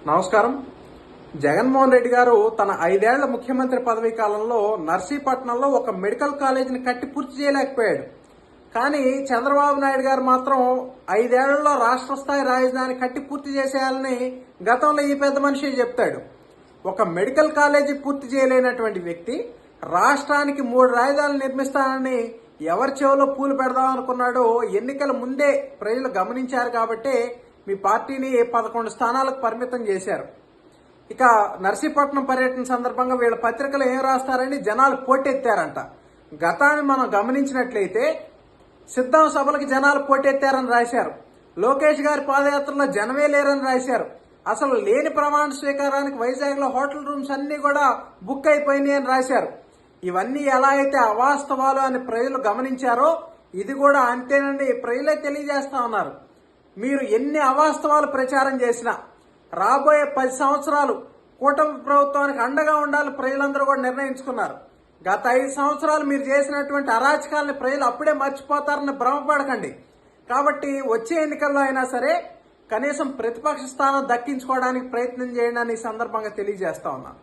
నమస్కారం. జగన్మోహన్ రెడ్డి గారు తన 5 ఏళ్ల ముఖ్యమంత్రి పదవీ కాలంలో నర్సీపట్నంలో ఒక మెడికల్ కాలేజీని కట్టి పూర్తి చేయలేకపోయాడు. కానీ చంద్రబాబు నాయుడు గారు మాత్రం 5 ఏళ్లలో రాష్ట్ర స్థాయి రాజధాని కట్టి పూర్తి చేసేయాలని గతంలో ఈ పెద్ద మనిషి చెప్తాడు. ఒక మెడికల్ కాలేజీ పూర్తి చేయలేనటువంటి వ్యక్తి రాష్ట్రానికి 3 రాజధానులు నిర్మిస్తానని ఎవరి చెవిలో పూలు పెడదాం అనుకున్నాడో ఎన్నికల ముందే ప్రజలు గమనించారు కాబట్టి మీ పార్టీని 11 స్థానాలకు పరిమితం చేశారు. ఇక నర్సీపట్నం పర్యటన సందర్భంగా వీళ్ళ పత్రికలు ఏం రాస్తారని జనాలు పోటెత్తారంట. గతాన్ని మనం గమనించినట్లయితే సిద్ధం సభలకు జనాలు పోటెత్తారని రాశారు. లోకేష్ గారి పాదయాత్రలో జనమే లేరని రాశారు. అసలు లేని ప్రమాణ స్వీకారానికి వైజాగ్ లో హోటల్ రూమ్స్ అన్ని కూడా బుక్ అయిపోయినాయి అని రాశారు. ఇవన్నీ ఎలా అయితే అవాస్తవాలు అని ప్రజలు గమనించారో ఇది కూడా అంతేనండి ప్రజలే తెలియజేస్తా ఉన్నారు. మీరు ఎన్ని అవాస్తవాలు ప్రచారం చేసినా రాబోయే 10 సంవత్సరాలు కూటమి ప్రభుత్వానికి అండగా ఉండాలి ప్రజలందరూ కూడా నిర్ణయించుకున్నారు. గత 5 సంవత్సరాలు మీరు చేసినటువంటి అరాచకాలని ప్రజలు అప్పుడే మర్చిపోతారని భ్రమపడకండి. కాబట్టి వచ్చే ఎన్నికల్లో అయినా సరే కనీసం ప్రతిపక్ష స్థానం దక్కించుకోవడానికి ప్రయత్నం చేయండి అని ఈ సందర్భంగా తెలియజేస్తా ఉన్నాను.